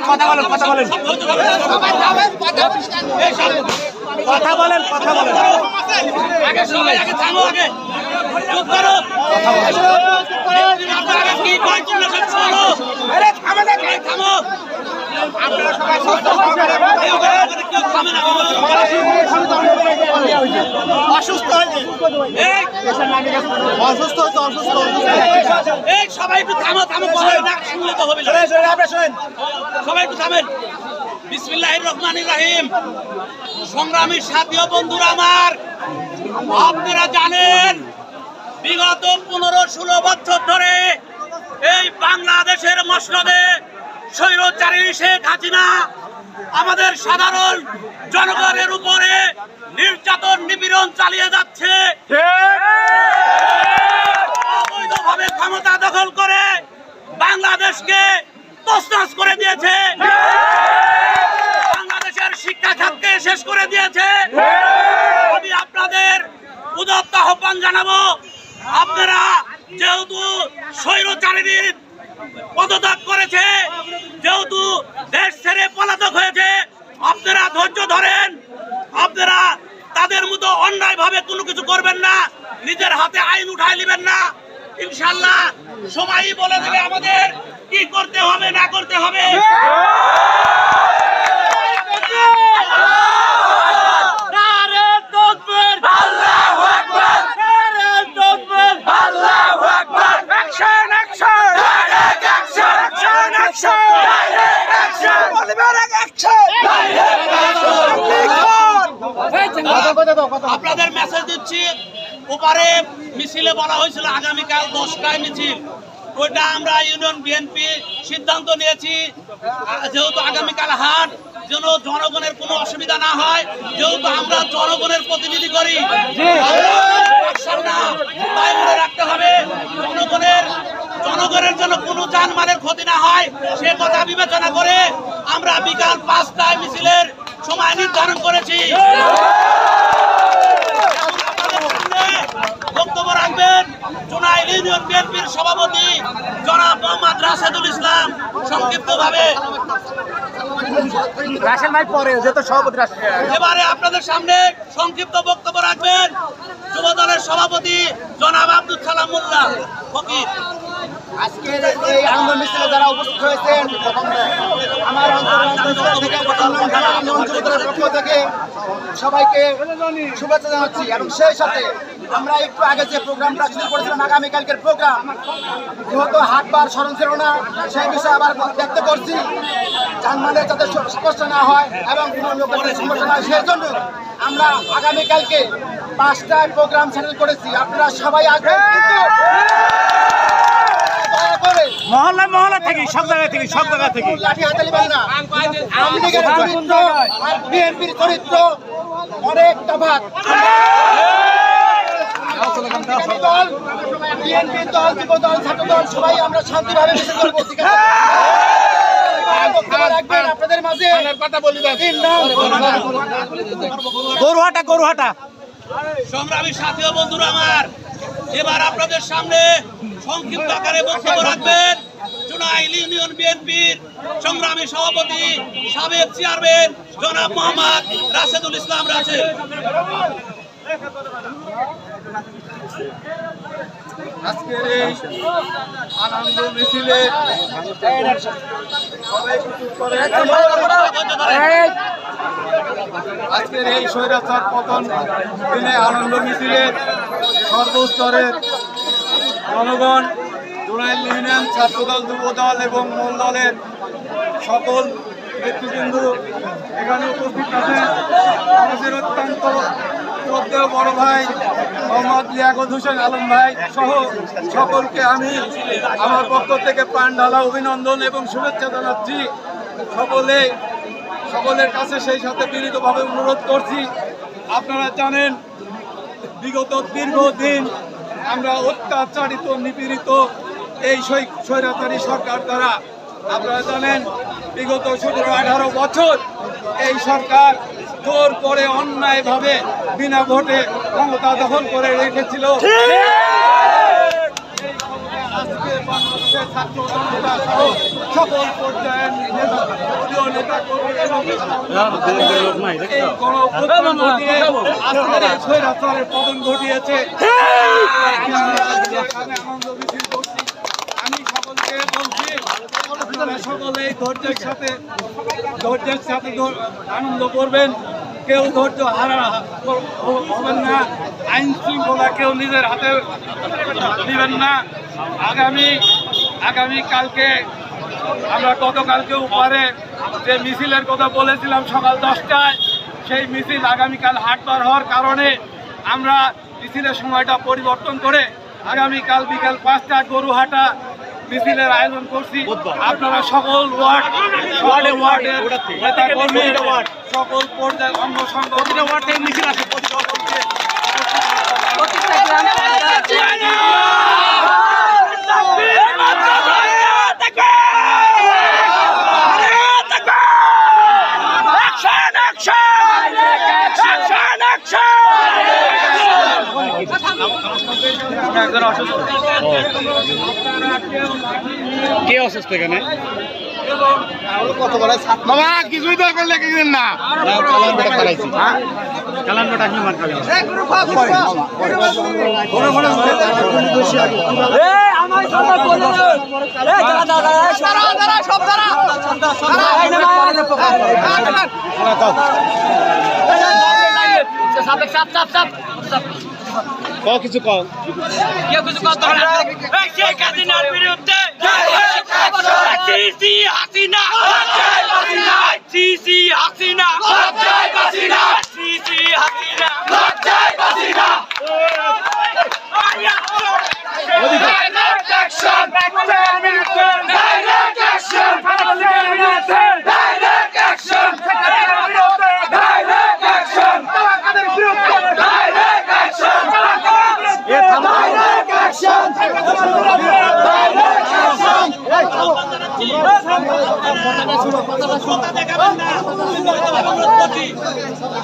কথা বলেন কথা বলেন কথা বলেন কথা বলেন আগে সবাই আগে থামো আগে চুপ করো আপনারা কি কয় তোমরা সব শোনো আরে থামো না থামো আপনারা সবাই কেউ থামে না অসুস্থ হয়েছে অসুস্থ এই সবাই একটু থামো থামো কথা না শুনলে তো হবে না সবাই একটু থামেন। বিসমিল্লাহির রহমানির রহিম। সংগ্রামী সাথী ও বন্ধুরা আমার, আপনারা জানেন বিগত 15-16 বছর ধরে এই বাংলাদেশের মসনদে স্বৈরাচারী শেখ হাসিনা আমাদের সাধারণ জনগণের উপরে নির্যাতন নিপীড়ন চালিয়ে যাচ্ছে। অবৈধভাবে ক্ষমতা দখল করে বাংলাদেশকে তছনছ করে দিয়েছে, বাংলাদেশের শিক্ষা খাতকে শেষ করে দিয়েছে। আমি আপনাদের উদাত্ত আহ্বান জানাবো, আপনারা যেহেতু স্বৈরাচারীর পদত্যাগ করেছে, যেহেতু দেশ ছেড়ে পলাতক হয়েছে, আপনারা ধৈর্য ধরেন। আপনারা তাদের মতো অন্যায় ভাবে কোনো কিছু করবেন না, নিজের হাতে আইন উঠাই নেবেন না। ইনশাআল্লাহ সময়ই বলে দেবে আমাদের কি করতে হবে না করতে হবে। আপনাদের মেসেজ দিচ্ছি, ওপারে মিছিলে বলা হয়েছিল আগামীকাল 10টায় মিছিল, ওইটা আমরা ইউনিয়ন বিএনপি সিদ্ধান্ত নিয়েছি, যেহেতু আগামীকাল হাট, যেন জনগণের কোনো অসুবিধা না হয়, যেহেতু আমরা জনগণের প্রতিনিধি করি, তাই মনে রাখতে হবে জনগণের জন্য কোনো জানমালের ক্ষতি না হয় সে কথা বিবেচনা করে আমরা বিকাল 5টায় মিছিলের সময় নির্ধারণ করেছি। বক্তব্য রাখবেন জুনাইল ইউনিয়ন বিএনপির সভাপতি জনাব মোহাম্মদ রাশেদুল ইসলাম। সংক্ষিপ্তভাবে এবারে আপনাদের সামনে সংক্ষিপ্ত বক্তব্য রাখবেন যুব দলের সভাপতি জনাব আব্দুল সালাম মোল্লা ফকির। আজকের এই আনন্দ মিছিলে যারা উপস্থিত হয়েছেন, আমার পক্ষ থেকে সবাইকে শুভেচ্ছা জানাচ্ছি। এবং সেই সাথে আমরা একটু আগে যে প্রোগ্রামটা শুরু করেছিলাম, আগামীকালকের প্রোগ্রাম, যেহেতু হাটবার স্মরণ ছিল না, সেই বিষয়ে আবার ব্যক্ত করছি, যানবাহনের যাতে সমস্যা না হয় এবং কোনো লোকের সমস্যা না হয়, সেই জন্য আমরা আগামীকালকে 5টায় প্রোগ্রাম সেটেল করেছি। আপনারা সবাই আসবেন, কিন্তু মহল্লা মহল্লা থেকে সব জায়গা থেকে লাঠি হাতে নেবেন না। আওয়ামী লীগের চরিত্র আর বিএনপির চরিত্র অনেক তফাৎ। বিএনপি দল, যুব দল, ছাত্র দল সবাই আমরা শান্তিভাবে মিছিল করবো, ঠিক আছে? আপনাদের মাঝে গরুহাটা সংগ্রামী সাথী ও বন্ধুরা আমার, এবার আপনাদের সামনে সংক্ষিপ্ত আকারে বক্তব্য রাখবেন জুনাইল ইউনিয়ন বিএনপির সংগ্রামী সভাপতি সাবেক চেয়ারম্যান জনাব মোহাম্মদ রাশেদুল ইসলাম রাশেদ। আজকের এই আনন্দ মিছিলে আজকের এই স্বৈরাচার পতন দিনে আনন্দ মিছিলে সর্বস্তরের জনগণ, জুনাইল ইউনিয়ন ছাত্রদল, যুবদল এবং মূল দলের সকল নেতৃবৃন্দ এখানে উপস্থিত আছেন। আমাদের অত্যন্ত শ্রদ্ধেয় বড় ভাই মোহাম্মদ লিয়াকত হোসেন আলম ভাই সহ সকলকে আমি আমার পক্ষ থেকে প্রাণ ঢালা অভিনন্দন এবং শুভেচ্ছা জানাচ্ছি। সকলের কাছে সেই সাথে বিনীতভাবে অনুরোধ করছি, আপনারা জানেন বিগত দীর্ঘদিন আমরা অত্যাচারিত, নিপীড়িত এই স্বৈরাচারী সরকার দ্বারা। আপনারা জানেন বিগত 17-18 বছর এই সরকার জোর করে অন্যায়ভাবে বিনা ভোটে ক্ষমতা দখল করে রেখেছিল। আজকে বাংলাদেশের ছাত্র জনতা সহ সকল পর্যায়ের নেতাকর্মী এবং এই গণঅভ্যুত্থান ঘটিয়ে আজকের স্বৈরাচারের পতন ঘটিয়েছে। এখানে আনন্দ মিছিল করছি। আমি সকলকে বলছি আপনারা সকলে ধৈর্যের সাথে আনন্দ করবেন, কেউ ধৈর্য হবেন না, আইন শৃঙ্খলা কেউ নিজের হাতে নেবেন না। আগামী কালকে আমরা গতকালকে উপরে যে মিছিলের কথা বলেছিলাম সকাল 10টায়, সেই মিছিল আগামীকাল হাটবার হওয়ার কারণে আমরা মিছিলের সময়টা পরিবর্তন করে আগামীকাল বিকাল 5টায় গরুহাটা মিছিলের আয়োজন করছি। আপনারা সকল ওয়ার্ডের নেতাকর্মী সকল পর্যায়ের অঙ্গ সংগঠনের ওয়ার্ড থেকে মিছিল আসে কে অসুস্থ এখানে বাবা কিছুই দরকার লেগে গেলেন না কালানটা কি মার খাবেন কিছু কম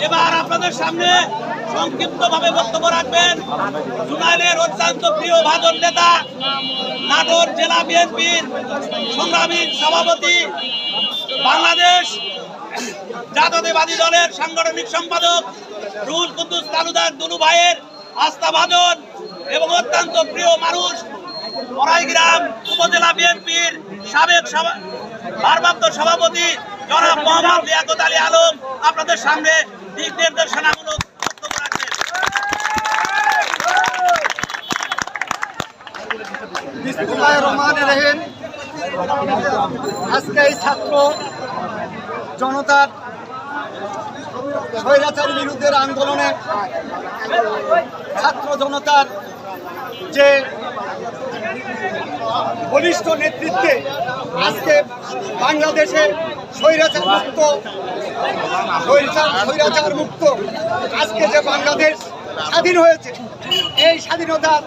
এবার আপনাদের সামনে সংক্ষিপ্ত ভাবে বক্তব্য রাখবেন জুনাইলের অত্যন্ত প্রিয় ভাজন নেতা, নাটোর জেলা বিএনপির সংগ্রামী সভাপতি, বাংলাদেশ জাতীয়তাবাদী দলের সাংগঠনিক সম্পাদক রুহুল কুদ্দুস তালুকদার দুলু ভাইয়ের আস্থা ভাজন এবং অত্যন্ত প্রিয় মানুষ বড়াইগ্রাম উপজেলা বিএনপির সাবেক ভারপ্রাপ্ত সভাপতি জনাব মোহাম্মদ লিয়াকত আলী আলম আপনাদের সামনে দিক নির্দেশনামূলক বক্তব্য রাখবেন। বিসমিল্লাহির রহমানির রহিম। আজকে এই ছাত্র জনতার স্বৈরাচার বিরুদ্ধে আন্দোলনে ছাত্র জনতার যে বলিষ্ঠ নেতৃত্বে আজকে বাংলাদেশে স্বৈরাচার মুক্ত আজকে যে বাংলাদেশ স্বাধীন হয়েছে, এই স্বাধীনতার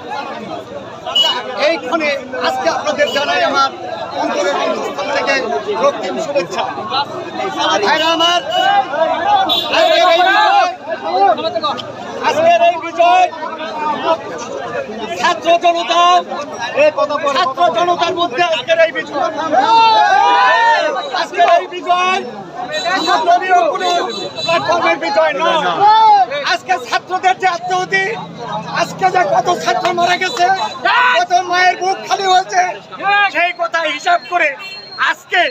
এই ক্ষণে আজকে আপনাদের জানাই আমার অন্তরের অন্তঃস্থল থেকে রক্তিম শুভেচ্ছা। ভাইরা আমার, আজকের এই বিজয় ছাত্র জনতার মধ্যে আজকের এই বিজয় দলীয় কোনো প্ল্যাটফর্মের বিজয় নয়। আজকে ছাত্রদের যে আত্মহতি, আজকে যে কত ছাত্র মারা গেছে, কত মায়ের বুক খালি হয়েছে, সেই কথা হিসাব করে আজকে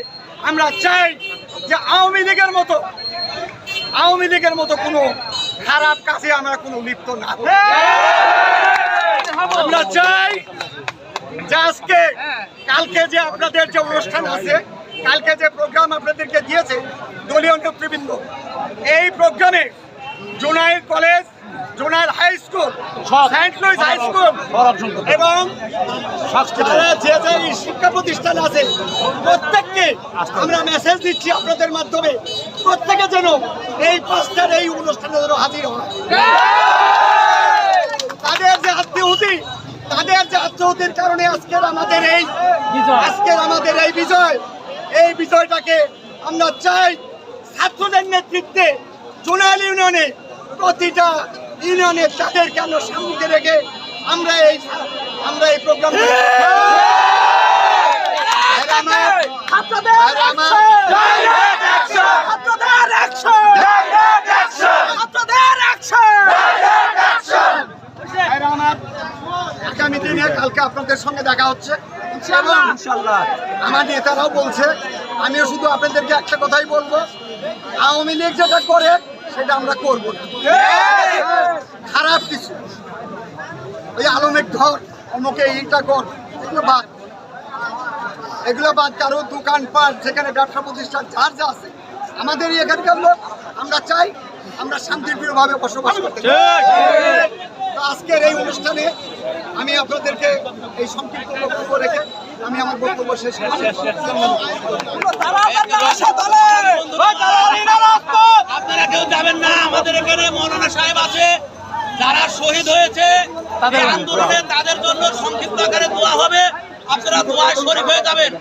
আমরা চাই যে আওয়ামী লীগের মতো কোনো খারাপ কাজে আমরা কোনো লিপ্ত না হই। আমরা চাই যে আজকে কালকে যে আপনাদের যে অনুষ্ঠান আছে, কালকে যে প্রোগ্রাম আপনাদেরকে দিয়েছে দলীয় নেতৃবৃন্দ, এই প্রোগ্রামে Junail college, Junail high school, Saint Louis high school এবং যে শিক্ষা প্রতিষ্ঠান আছে প্রত্যেককে আমরা মেসেজ দিচ্ছি আপনাদের মাধ্যমে, প্রত্যেকে যেন এই পাঁচটার এই অনুষ্ঠানে যেন হাজির হয়। তাদের যে আত্মহতির কারণে আজকের আমাদের এই বিজয়, এই বিজয়টাকে আমরা চাই ছাত্রদের নেতৃত্বে জুনাইল ইউনিয়নে প্রতিটা ইউনিয়নে তাদেরকে আমরা সামনে রেখে আমরা এই প্রোগ্রাম আগামী দিনে কালকে আপনাদের সঙ্গে দেখা হচ্ছে ইনশাআল্লাহ। আমার নেতারাও বলছে, আমিও শুধু আপনাদেরকে একটা কথাই বলবো, আওয়ামী লীগ যেটা করে সেটা আমরা করব না। খারাপ কিছু ওই আলমের ধর অমুকে এইটা কর, এগুলো বাদ কারো দোকানপাট যেখানে ব্যবসা প্রতিষ্ঠান যার যা আছে আমাদের এখানকার লোক, আমরা চাই আমরা শান্তিপ্রিয়ভাবে বসবাস করতে চাই। তো আজকের এই অনুষ্ঠানে আমি আপনাদেরকে এই সংক্ষিপ্ত বক্তব্য রেখে আমি আমার বক্তব্য শেষ করছি। আপনারা কেউ যাবেন না, আমাদের এখানে মৌলানা সাহেব আছে, যারা শহীদ হয়েছে এই আন্দোলনে তাদের জন্য সংক্ষিপ্ত আকারে দোয়া হবে, আপনারা দোয়ায় শরীক হয়ে যাবেন।